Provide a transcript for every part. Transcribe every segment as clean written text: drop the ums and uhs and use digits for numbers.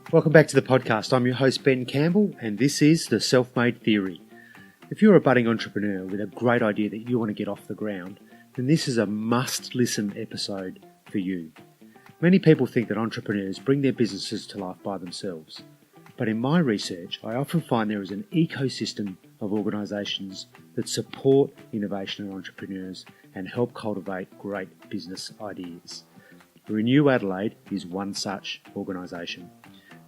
Welcome back to the podcast. I'm your host, Ben Campbell, and this is The Self-Made Theory. If you're a budding entrepreneur with a great idea that you want to get off the ground, then this is a must-listen episode for you. Many people think that entrepreneurs bring their businesses to life by themselves. But in my research, I often find there is an ecosystem of organisations that support innovation and entrepreneurs and help cultivate great business ideas. Renew Adelaide is one such organisation.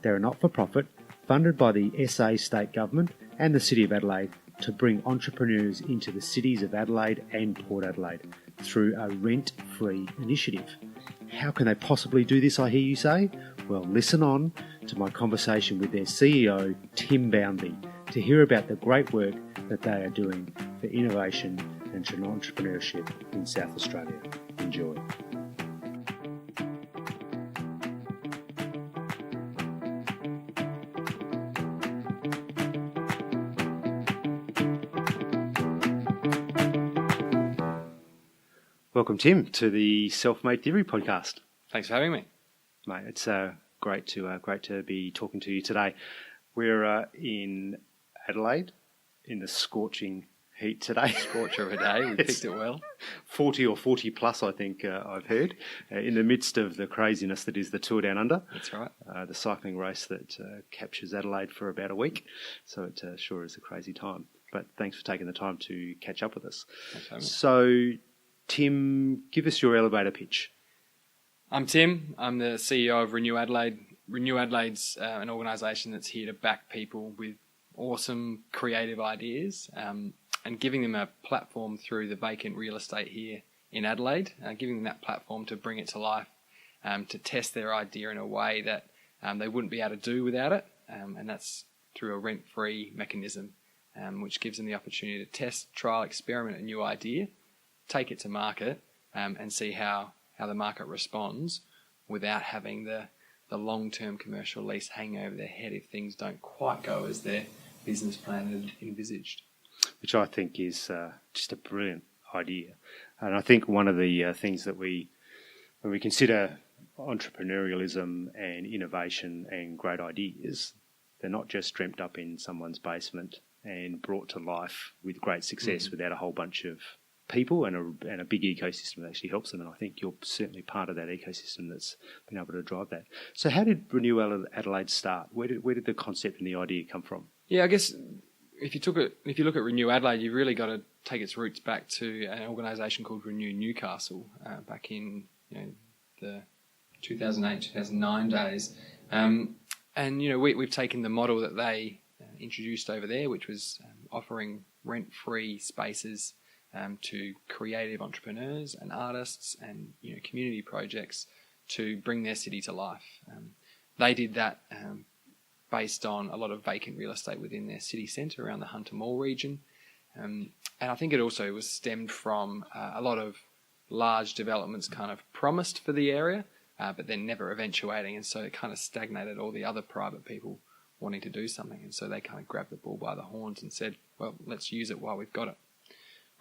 They're a not-for-profit, funded by the SA State Government and the City of Adelaide to bring entrepreneurs into the cities of Adelaide and Port Adelaide through a rent-free initiative. How can they possibly do this, I hear you say? Well, listen on to my conversation with their CEO, Tim Boundy, to hear about the great work that they are doing for innovation and entrepreneurship in South Australia. Enjoy. Welcome, Tim, to the Self-Made Theory podcast. Thanks for having me, mate. It's great to be talking to you today. We're in Adelaide in the scorching heat today. Scorcher of a day. We picked it well. 40 or 40 plus, I think I've heard, in the midst of the craziness that is the Tour Down Under. That's right. The cycling race that captures Adelaide for about a week. So it sure is a crazy time. But thanks for taking the time to catch up with us. Thanks for having me. So, Tim, give us your elevator pitch. I'm Tim. I'm the CEO of Renew Adelaide. Renew Adelaide's an organisation that's here to back people with awesome creative ideas and giving them a platform through the vacant real estate here in Adelaide, giving them that platform to bring it to life, to test their idea in a way that they wouldn't be able to do without it, and that's through a rent-free mechanism, which gives them the opportunity to test, trial, experiment a new idea, take it to market and see how the market responds without having the long-term commercial lease hang over their head if things don't quite go as their business plan had envisaged. Which I think is just a brilliant idea. And I think one of the things that when we consider entrepreneurialism and innovation and great ideas, they're not just dreamt up in someone's basement and brought to life with great success without a whole bunch of people and a big ecosystem that actually helps them, and I think you're certainly part of that ecosystem that's been able to drive that. So how did Renew Adelaide start? Where did the concept and the idea come from? Yeah, I guess if you look at Renew Adelaide, you've really got to take its roots back to an organisation called Renew Newcastle back in the 2008-2009 days, and we've taken the model that they introduced over there, which was offering rent-free spaces to creative entrepreneurs and artists and community projects to bring their city to life. They did that based on a lot of vacant real estate within their city centre around the Hunter Mall region. And I think it also was stemmed from a lot of large developments kind of promised for the area, but then never eventuating. And so it kind of stagnated all the other private people wanting to do something. And so they kind of grabbed the bull by the horns and said, well, let's use it while we've got it.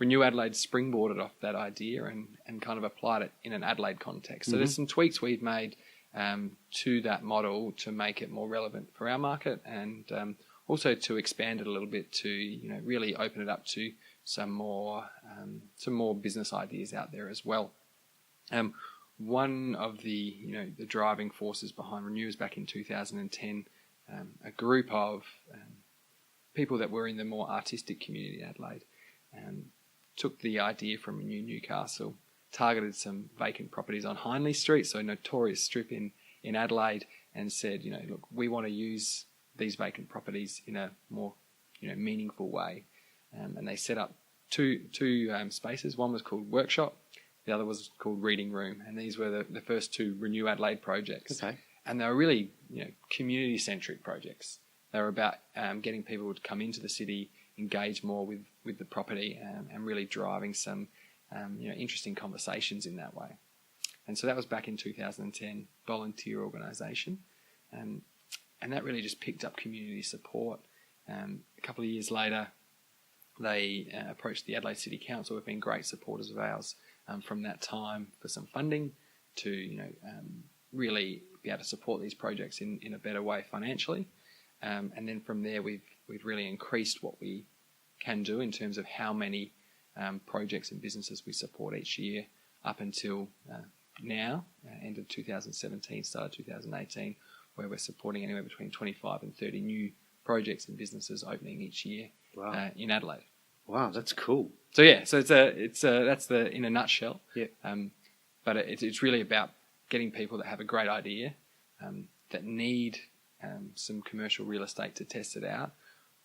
Renew Adelaide springboarded off that idea and kind of applied it in an Adelaide context. So there's some tweaks we've made to that model to make it more relevant for our market and also to expand it a little bit to really open it up to some more business ideas out there as well. One of the the driving forces behind Renew was back in 2010, a group of people that were in the more artistic community in Adelaide took the idea from Renew Newcastle, targeted some vacant properties on Hindley Street, so a notorious strip in Adelaide, and said, look, we want to use these vacant properties in a more meaningful way. And they set up two spaces. One was called Workshop, the other was called Reading Room, and these were the first two Renew Adelaide projects. Okay. And they were really community-centric projects. They were about getting people to come into the city, engage more with the property, and really driving some interesting conversations in that way. And so that was back in 2010, volunteer organisation, and that really just picked up community support. A couple of years later, they approached the Adelaide City Council, who've been great supporters of ours from that time for some funding to really be able to support these projects in a better way financially. And then from there, we've really increased what we can do in terms of how many projects and businesses we support each year up until now, end of 2017, start of 2018, where we're supporting anywhere between 25 and 30 new projects and businesses opening each year in Adelaide. Wow, that's cool. So yeah, so it's that's the in a nutshell. Yeah. But it's really about getting people that have a great idea, that need some commercial real estate to test it out,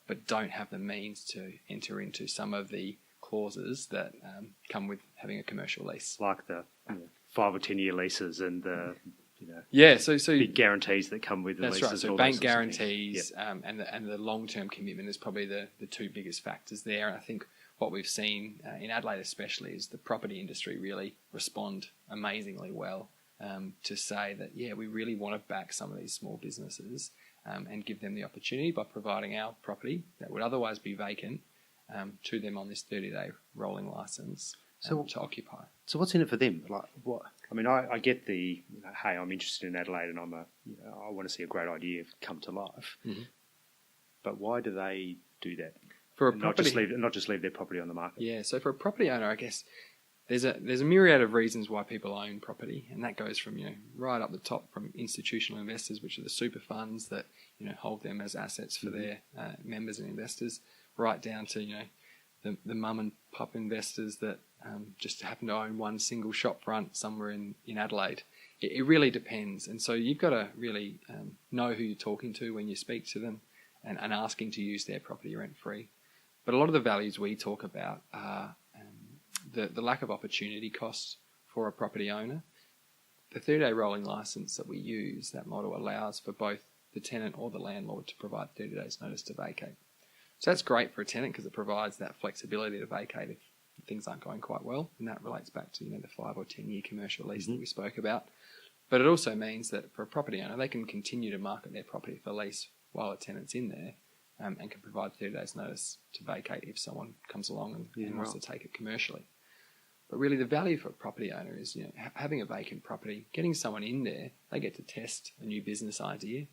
but don't have the means to enter into some of the clauses that come with having a commercial lease, like the 5 or 10 year leases and the so big guarantees that come with the that's leases. Right. So bank guarantees and the long term commitment is probably the two biggest factors there. And I think what we've seen in Adelaide especially is the property industry really respond amazingly well to say that we really want to back some of these small businesses and give them the opportunity by providing our property that would otherwise be vacant to them on this 30-day rolling license to occupy. So what's in it for them? Like what? I mean, I get the hey, I'm interested in Adelaide and I want to see a great idea come to life. Mm-hmm. But why do they do that? For a property, not just leave their property on the market. Yeah. So for a property owner, I guess there's a myriad of reasons why people own property, and that goes from right up the top from institutional investors, which are the super funds that hold them as assets for their members and investors, right down to the mum and pop investors that just happen to own one single shop front somewhere in Adelaide. It really depends, and so you've got to really know who you're talking to when you speak to them and asking to use their property rent free. But a lot of the values we talk about are the lack of opportunity costs for a property owner. The 30-day rolling licence that we use, that model allows for both the tenant or the landlord to provide 30 days notice to vacate. So that's great for a tenant because it provides that flexibility to vacate if things aren't going quite well, and that relates back to the 5 or 10 year commercial lease that we spoke about. But it also means that for a property owner, they can continue to market their property for lease while a tenant's in there, and can provide 30 days notice to vacate if someone comes along and wants to take it commercially. But really the value for a property owner is having a vacant property, getting someone in there, they get to test a new business idea.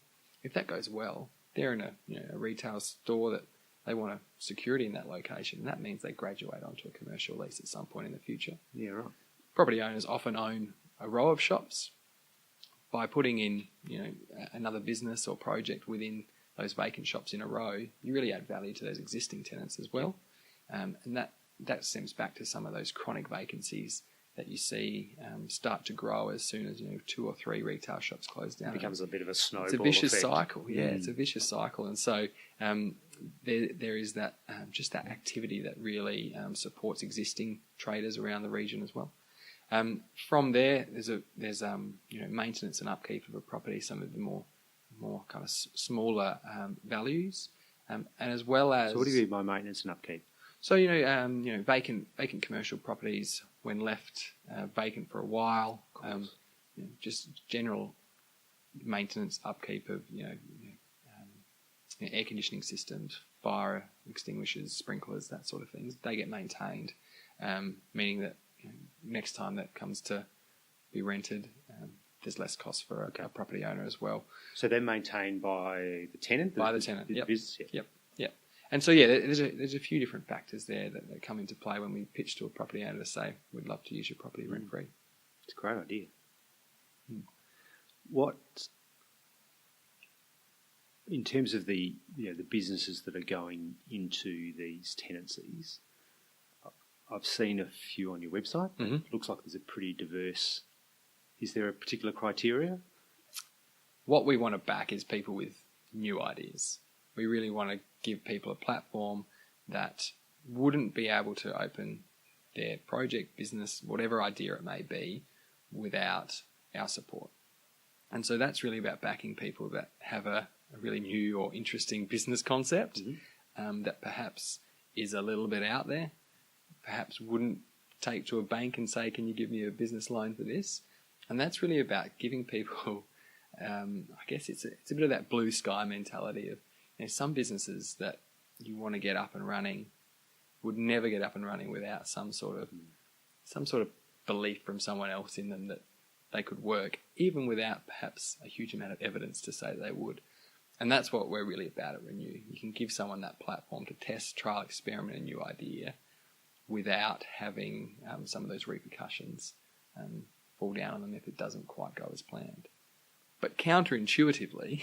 If that goes well, they're in a retail store that they want a security in that location, and that means they graduate onto a commercial lease at some point in the future. Yeah, right. Property owners often own a row of shops. By putting in another business or project within those vacant shops in a row, you really add value to those existing tenants as well, and that stems back to some of those chronic vacancies that you see start to grow as soon as 2 or 3 retail shops close down. It becomes a bit of a snowball effect. It's a vicious effect. cycle. Yeah, it's a vicious cycle, and so there is that just that activity that really supports existing traders around the region as well. From there, there's maintenance and upkeep of a property, some of the more kind of smaller values, and as well as. So what do you mean by maintenance and upkeep? So vacant commercial properties when left vacant for a while, just general maintenance upkeep of air conditioning systems, fire extinguishers, sprinklers, that sort of things. They get maintained, meaning that next time that comes to be rented, there's less cost for a property owner as well. So they're maintained by the tenant? By the tenant, yep. Yep. And so, there's a few different factors there that come into play when we pitch to a property owner to say, we'd love to use your property rent-free. It's a great idea. What, in terms of the businesses that are going into these tenancies, I've seen a few on your website. Mm-hmm. It looks like there's a pretty diverse. Is there a particular criteria? What we want to back is people with new ideas. We really want to give people a platform that wouldn't be able to open their project, business, whatever idea it may be, without our support. And so that's really about backing people that have a really new or interesting business concept that perhaps is a little bit out there, perhaps wouldn't take to a bank and say, can you give me a business loan for this? And that's really about giving people, I guess it's a bit of that blue sky mentality of some businesses that you want to get up and running would never get up and running without some sort of belief from someone else in them that they could work, even without perhaps a huge amount of evidence to say they would. And that's what we're really about at Renew. You can give someone that platform to test, trial, experiment a new idea without having some of those repercussions fall down on them if it doesn't quite go as planned. But counterintuitively,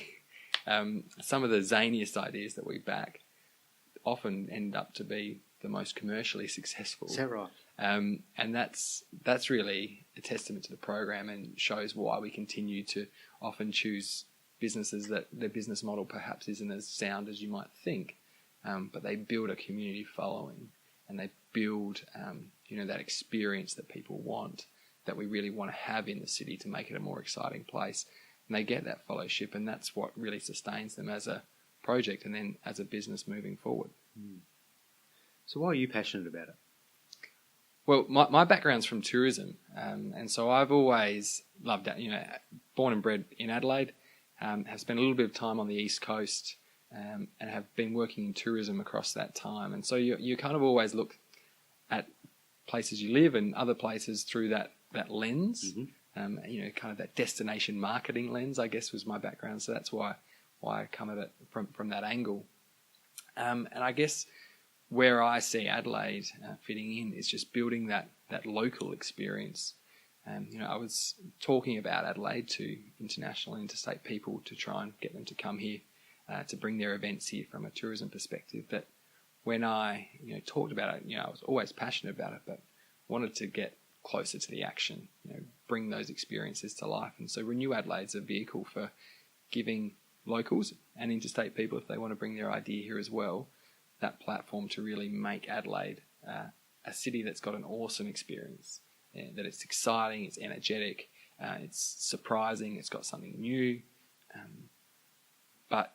some of the zaniest ideas that we back often end up to be the most commercially successful. Is that right? And that's really a testament to the program and shows why we continue to often choose businesses that their business model perhaps isn't as sound as you might think, but they build a community following and they build that experience that people want, that we really want to have in the city to make it a more exciting place. And they get that fellowship, and that's what really sustains them as a project and then as a business moving forward. So why are you passionate about it? Well, my background's from tourism, and so I've always loved that. Born and bred in Adelaide, have spent a little bit of time on the East Coast, and have been working in tourism across that time. And so you kind of always look at places you live and other places through that lens. Kind of that destination marketing lens, I guess, was my background. So that's why I come at it from that angle. And I guess where I see Adelaide fitting in is just building that local experience. I was talking about Adelaide to international and interstate people to try and get them to come here, to bring their events here from a tourism perspective. But when I talked about it, I was always passionate about it, but wanted to get closer to the action, bring those experiences to life. And so Renew Adelaide's a vehicle for giving locals and interstate people, if they want to bring their idea here as well, that platform to really make Adelaide a city that's got an awesome experience, that it's exciting, it's energetic, it's surprising, it's got something new, but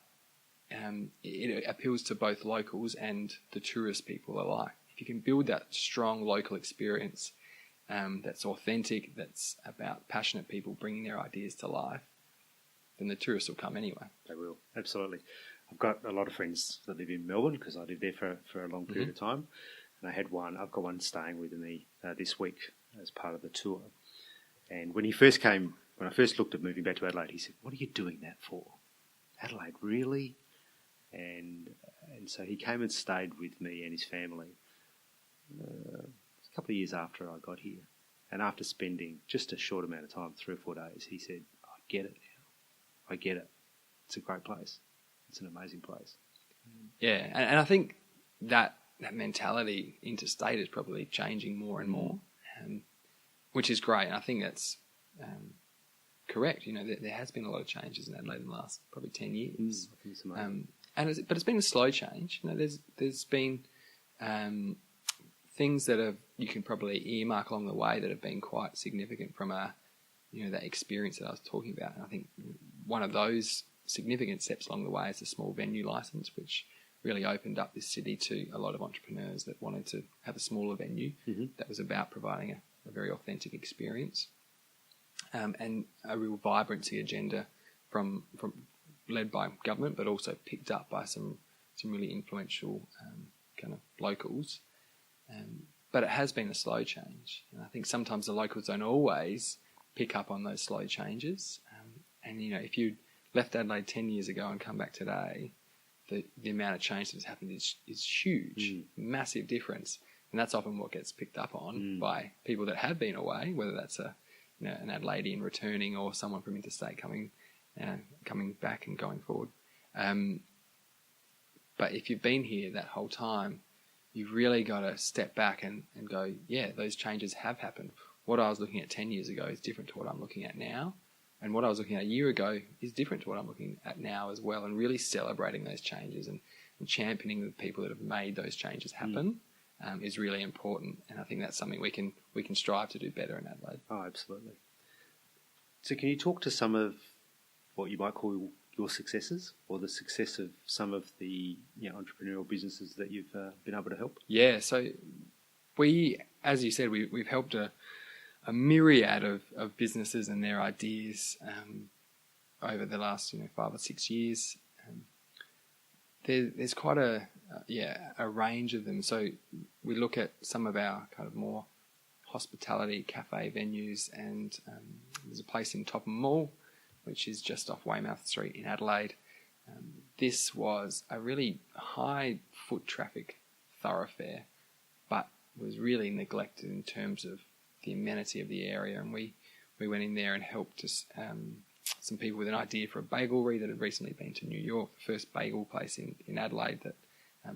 it appeals to both locals and the tourist people alike. If you can build that strong local experience that's authentic, that's about passionate people bringing their ideas to life, then the tourists will come anyway. They will, absolutely. I've got a lot of friends that live in Melbourne because I lived there for a long period of time. And I've got one staying with me this week as part of the tour. And when I first looked at moving back to Adelaide, he said, "What are you doing that for? Adelaide, really?" And so he came and stayed with me and his family a couple of years after I got here. And after spending just a short amount of time, 3 or 4 days, he said, "I get it now. I get it. It's a great place. It's an amazing place." Yeah, and I think that mentality interstate is probably changing more and more, which is great. And I think that's correct. There has been a lot of changes in Adelaide in the last probably 10 years. I think it's amazing. But it's been a slow change. There's been things that you can probably earmark along the way that have been quite significant from that experience that I was talking about. And I think one of those significant steps along the way is a small venue license, which really opened up this city to a lot of entrepreneurs that wanted to have a smaller venue that was about providing a very authentic experience, and a real vibrancy agenda from led by government, but also picked up by some really influential kind of locals. But it has been a slow change, and I think sometimes the locals don't always pick up on those slow changes. And if you left Adelaide 10 years ago and come back today, the amount of change that has happened is huge, massive difference. And that's often what gets picked up on by people that have been away, whether that's an Adelaidean returning or someone from interstate coming back and going forward. But if you've been here that whole time, you've really got to step back and go, yeah, those changes have happened. What I was looking at 10 years ago is different to what I'm looking at now. And what I was looking at a year ago is different to what I'm looking at now as well, and really celebrating those changes and championing the people that have made those changes happen is really important. And I think that's something we can strive to do better in Adelaide. Oh, absolutely. So can you talk to some of what you might call your successes, or the success of some of the entrepreneurial businesses that you've been able to help? Yeah, so we, as you said, we've helped a myriad of businesses and their ideas over the last 5 or 6 years. There's quite a range of them. So we look at some of our kind of more hospitality, cafe venues, and there's a place in Topham Mall, which is just off Weymouth Street in Adelaide. This was a really high foot traffic thoroughfare, but was really neglected in terms of the amenity of the area. And we went in there and helped us, some people with an idea for a bagelry that had recently been to New York, the first bagel place in Adelaide that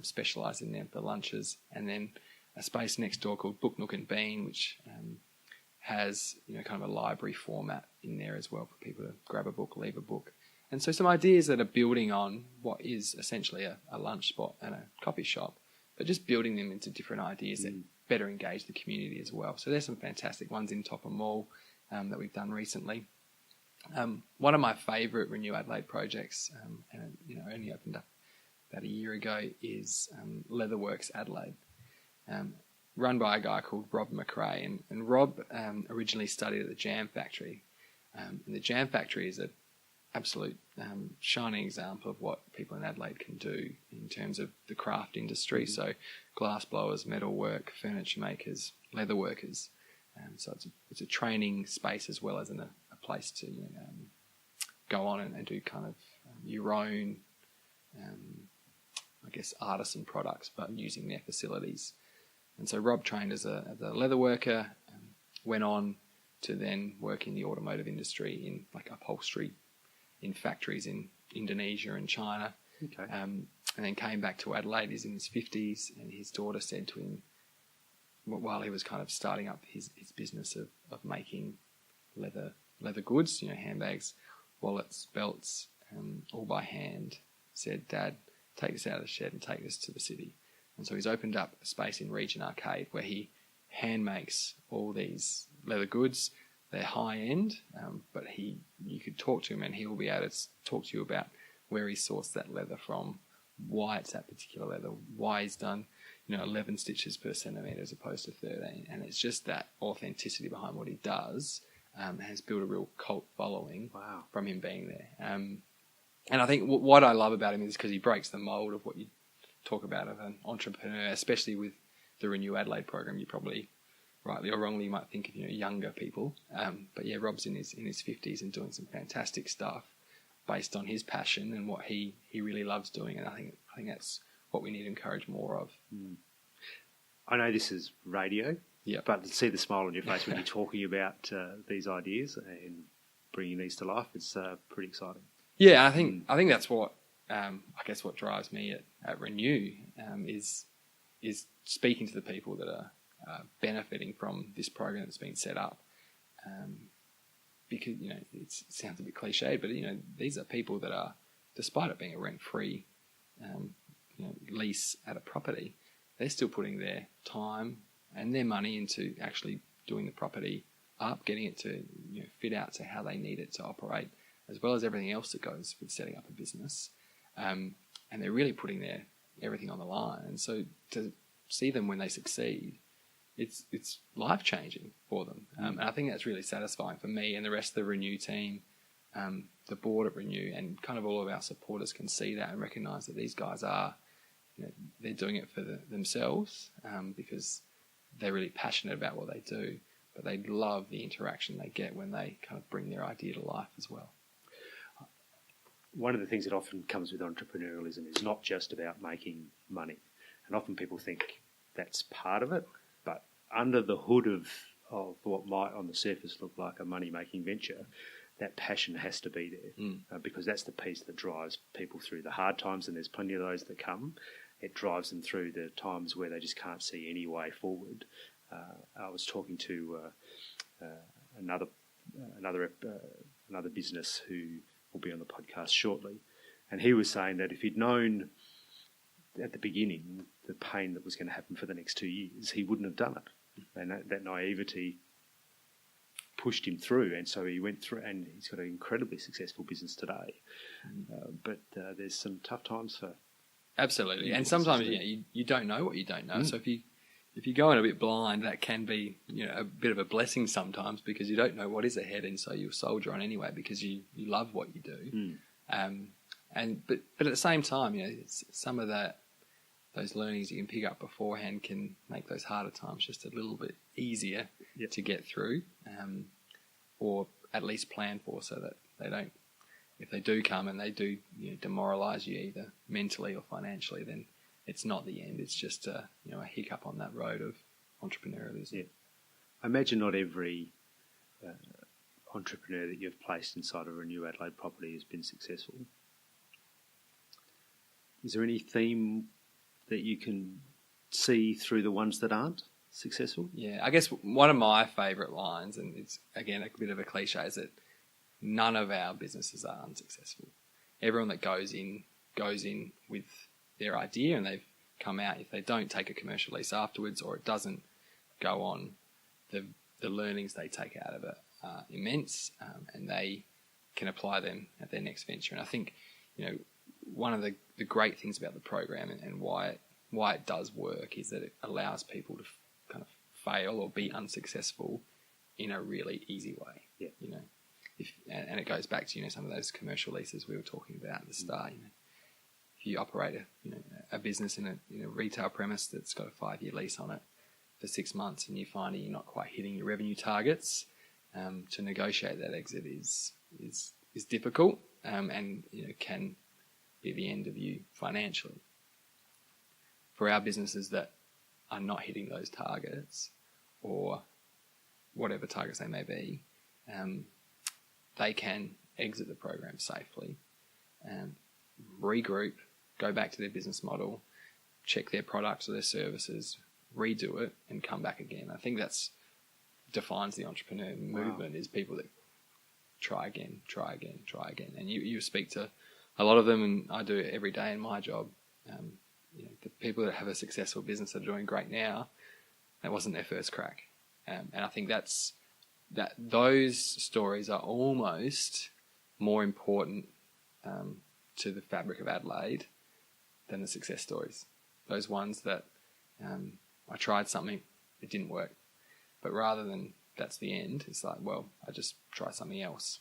specialised in the lunches, and then a space next door called Book Nook and Bean, which has kind of a library format in there as well for people to grab a book, leave a book. And so some ideas that are building on what is essentially a lunch spot and a coffee shop, but just building them into different ideas that better engage the community as well. So there's some fantastic ones in Topham Mall that we've done recently. One of my favourite Renew Adelaide projects, and only opened up about a year ago, is Leatherworks Adelaide, run by a guy called Rob McRae. And Rob originally studied at the Jam Factory. And the Jam Factory is an absolute shining example of what people in Adelaide can do in terms of the craft industry. So glass blowers, metal work, furniture makers, leather workers. So it's a training space as well as a place to go on and do kind of your own, artisan products, but using their facilities. And so Rob trained as a leather worker, went on to then work in the automotive industry in like upholstery in factories in Indonesia and China. Okay. And then came back to Adelaide. He's in his 50s, and his daughter said to him, while he was kind of starting up his business of making leather goods, handbags, wallets, belts, all by hand, said, "Dad, take this out of the shed and take this to the city." And so he's opened up a space in Regent Arcade where he hand makes all these leather goods. They're high end, but you could talk to him and he will be able to talk to you about where he sourced that leather from, why it's that particular leather, why he's done 11 stitches per centimetre as opposed to 13. And it's just that authenticity behind what he does has built a real cult following from him being there. And I think what I love about him is because he breaks the mould of what you talk about of an entrepreneur, especially with the Renew Adelaide program. You probably, rightly or wrongly, might think of younger people. But yeah, Rob's in his 50s and doing some fantastic stuff based on his passion and what he really loves doing. And I think that's what we need to encourage more of. I know this is radio, but to see the smile on your face when you're talking about these ideas and bringing these to life, it's pretty exciting. Yeah, I think that's what what drives me at Renew is speaking to the people that are benefiting from this program that's been set up. Because it sounds a bit cliched, but these are people that are, despite it being a rent-free lease at a property, they're still putting their time and their money into actually doing the property up, getting it to fit out to how they need it to operate, as well as everything else that goes with setting up a business. And they're really putting everything on the line. And so to see them when they succeed, it's life-changing for them. And I think that's really satisfying for me and the rest of the Renew team, the board at Renew, and kind of all of our supporters can see that and recognise that these guys are, they're doing it for themselves because they're really passionate about what they do, but they love the interaction they get when they kind of bring their idea to life as well. One of the things that often comes with entrepreneurialism is not just about making money. And often people think that's part of it, but under the hood of what might on the surface look like a money-making venture, that passion has to be there because that's the piece that drives people through the hard times, and there's plenty of those that come. It drives them through the times where they just can't see any way forward. I was talking to another business who will be on the podcast shortly, and he was saying that if he'd known at the beginning the pain that was going to happen for the next 2 years, he wouldn't have done it. And that naivety pushed him through, and so he went through, and he's got an incredibly successful business today. But there's some tough times for absolutely, and sometimes you don't know what you don't know. So if you go in a bit blind, that can be a bit of a blessing sometimes because you don't know what is ahead, and so you'll soldier on anyway because you love what you do. But at the same time, some of those learnings you can pick up beforehand can make those harder times just a little bit easier to get through, or at least plan for, so that they don't, if they do come and they do demoralise you either mentally or financially, then it's not the end. It's just a hiccup on that road of entrepreneurialism. Yeah. I imagine not every entrepreneur that you've placed inside a Renew Adelaide property has been successful. Is there any theme that you can see through the ones that aren't successful? Yeah, I guess one of my favourite lines, and it's again a bit of a cliche, is that none of our businesses are unsuccessful. Everyone that goes in with their idea, and they've come out. If they don't take a commercial lease afterwards, or it doesn't go on, the learnings they take out of it are immense, and they can apply them at their next venture. And I think one of the great things about the program and why it does work is that it allows people to kind of fail or be unsuccessful in a really easy way. Yeah. And it goes back to some of those commercial leases we were talking about at the start. If you operate a business in a retail premise that's got a 5-year lease on it for 6 months, and you find that you're not quite hitting your revenue targets, to negotiate that exit is difficult, and can be the end of you financially. For our businesses that are not hitting those targets, or whatever targets they may be, they can exit the program safely, regroup, go back to their business model, check their products or their services, redo it, and come back again. I think that's defines the entrepreneur movement. Is people that try again. And you speak to a lot of them, and I do it every day in my job. The people that have a successful business that are doing great now, that wasn't their first crack. And I think those stories are almost more important to the fabric of Adelaide than the success stories. Those ones that I tried something, it didn't work. But rather than that's the end, it's like, well, I just try something else.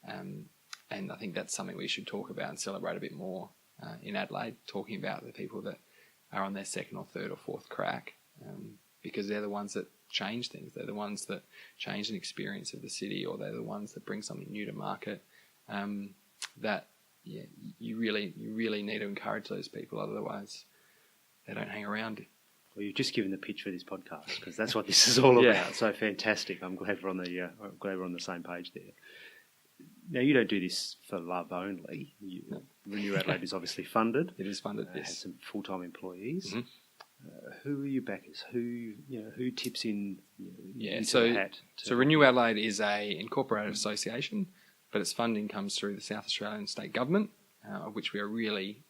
And I think that's something we should talk about and celebrate a bit more in Adelaide, talking about the people that are on their second or third or fourth crack, because they're the ones that change things. They're the ones that change an experience of the city, or they're the ones that bring something new to market. You really need to encourage those people, otherwise they don't hang around. Well, you've just given the pitch for this podcast, because that's what this is all about. So fantastic! I'm glad we're on the same page there. Now, you don't do this for love only. Renew Adelaide is obviously funded. It is funded. Yes, has some full-time employees. Mm-hmm. Who are your backers? Who tips in? Into so the hat so Renew Adelaide is a incorporated association, but its funding comes through the South Australian State Government, of which we are really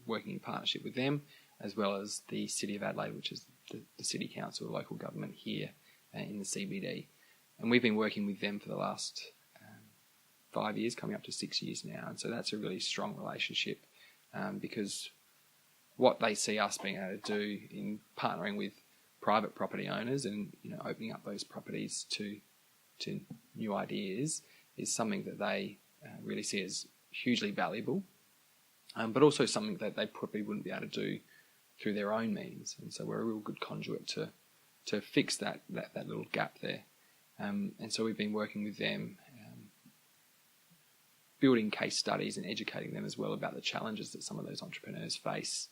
working in partnership with them, as well as the City of Adelaide, which is the city council, the local government here in the CBD. And we've been working with them for the last 5 years, coming up to 6 years now. And so that's a really strong relationship, because what they see us being able to do in partnering with private property owners and opening up those properties to new ideas is something that they really see as hugely valuable, but also something that they probably wouldn't be able to do through their own means. And so we're a real good conduit to fix that little gap there. And so we've been working with them, building case studies and educating them as well about the challenges that some of those entrepreneurs face,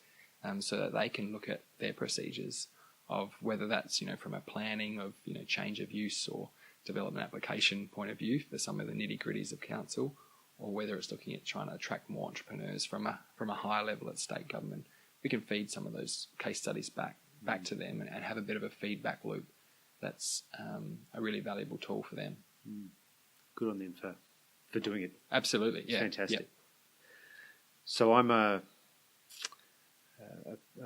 so that they can look at their procedures of whether that's from a planning of change of use or development application point of view for some of the nitty-gritties of council, or whether it's looking at trying to attract more entrepreneurs from a higher level at state government. We can feed some of those case studies back to them and have a bit of a feedback loop. That's a really valuable tool for them. Good on them for doing it. Absolutely, yeah. Fantastic. Yep. So I'm an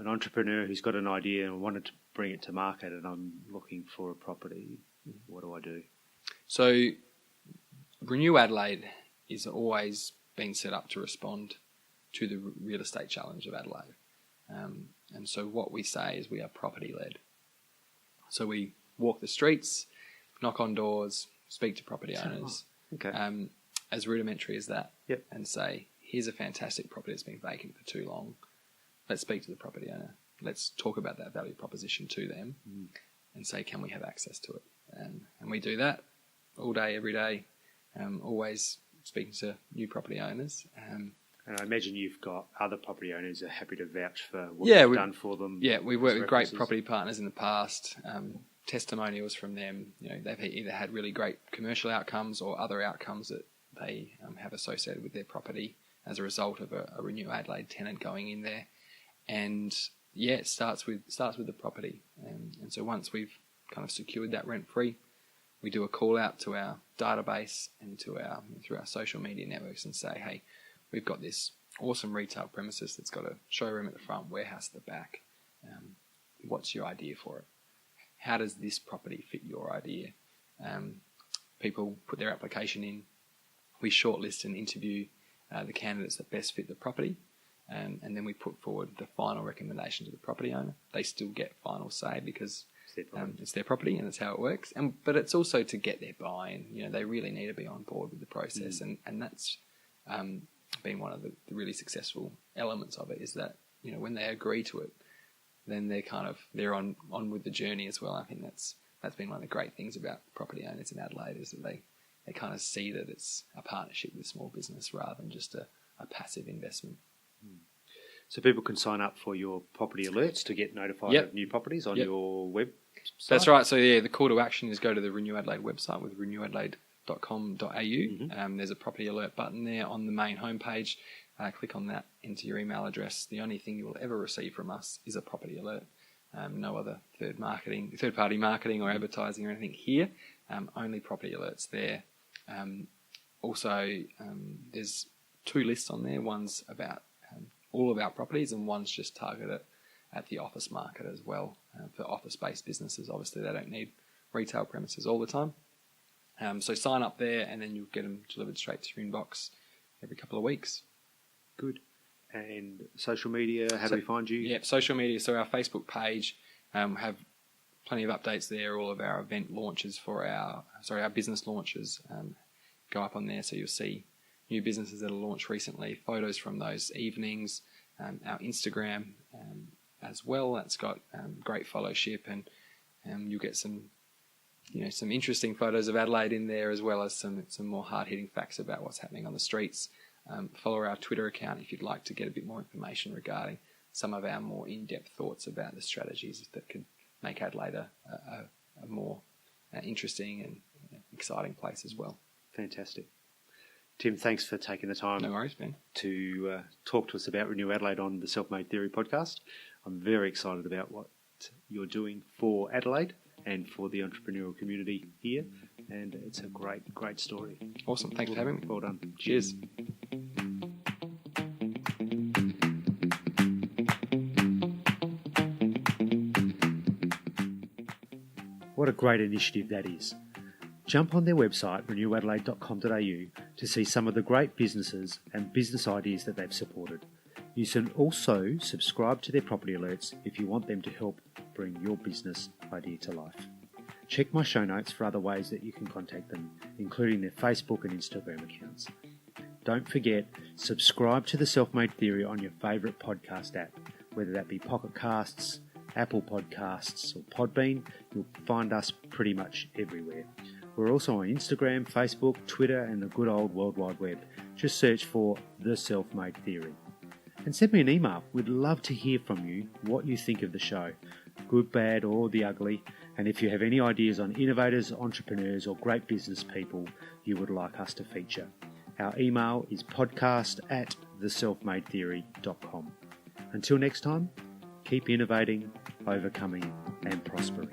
entrepreneur who's got an idea and wanted to bring it to market, and I'm looking for a property. What do I do? So Renew Adelaide is always been set up to respond to the real estate challenge of Adelaide. And so what we say is we are property-led. So we walk the streets, knock on doors, speak to property owners, as rudimentary as that, and say, here's a fantastic property that's been vacant for too long. Let's speak to the property owner. let's talk about that value proposition to them and say, can we have access to it? And we do that all day, every day, always speaking to new property owners. And I imagine you've got other property owners who are happy to vouch for what you've done for them. Yeah, we've worked with great property partners in the past. Testimonials from them, they've either had really great commercial outcomes or other outcomes that they have associated with their property as a result of a Renew Adelaide tenant going in there. And it starts with the property. And so once we've kind of secured that rent free, we do a call out to our database and through our social media networks and say, hey, we've got this awesome retail premises that's got a showroom at the front, warehouse at the back. What's your idea for it? How does this property fit your idea? People put their application in. We shortlist and interview the candidates that best fit the property, and then we put forward the final recommendation to the property owner. They still get final say because it's their property and that's how it works. But it's also to get their buy-in. They really need to be on board with the process, and that's been one of the really successful elements of it, is that when they agree to it, then they're on with the journey as well. I think that's been one of the great things about property owners in Adelaide, is that they kind of see that it's a partnership with small business rather than just a passive investment. So people can sign up for your property alerts to get notified of new properties on your website? That's right. So the call to action is go to the Renew Adelaide website with renewadelaide.com.au. There's a property alert button there on the main homepage. Click on that, enter your email address. The only thing you will ever receive from us is a property alert. No other third-party marketing or advertising or anything here. Only property alerts there. Also, there's 2 lists on there. One's about all of our properties, and one's just targeted at the office market as well. For office-based businesses, obviously they don't need retail premises all the time. So sign up there, and then you'll get them delivered straight to your inbox every couple of weeks. Good. And social media, how do we find you? Yeah, social media. So our Facebook page have plenty of updates there. All of our event launches our business launches go up on there. So you'll see new businesses that are launched recently, photos from those evenings. Our Instagram as well. That's got great followship, and you'll get some interesting photos of Adelaide in there, as well as some more hard-hitting facts about what's happening on the streets. Follow our Twitter account if you'd like to get a bit more information regarding some of our more in-depth thoughts about the strategies that could make Adelaide a more interesting and exciting place as well. Fantastic. Tim, thanks for taking the time. No worries, Ben. To talk to us about Renew Adelaide on the Self-Made Theory podcast. I'm very excited about what you're doing for Adelaide and for the entrepreneurial community here, and it's a great, great story. Awesome. Thanks for having me. Well done. Cheers. What a great initiative that is. Jump on their website, renewadelaide.com.au, to see some of the great businesses and business ideas that they've supported. You can also subscribe to their property alerts if you want them to help bring your business idea to life. Check my show notes for other ways that you can contact them, including their Facebook and Instagram accounts. Don't forget, subscribe to the Self-Made Theory on your favourite podcast app, whether that be Pocket Casts, Apple Podcasts or Podbean. You'll find us pretty much everywhere. We're also on Instagram, Facebook, Twitter and the good old World Wide Web. Just search for The Self-Made Theory. And send me an email. We'd love to hear from you what you think of the show, good, bad or the ugly. And if you have any ideas on innovators, entrepreneurs or great business people you would like us to feature. Our email is podcast@theselfmadetheory.com. Until next time, keep innovating, overcoming and prospering.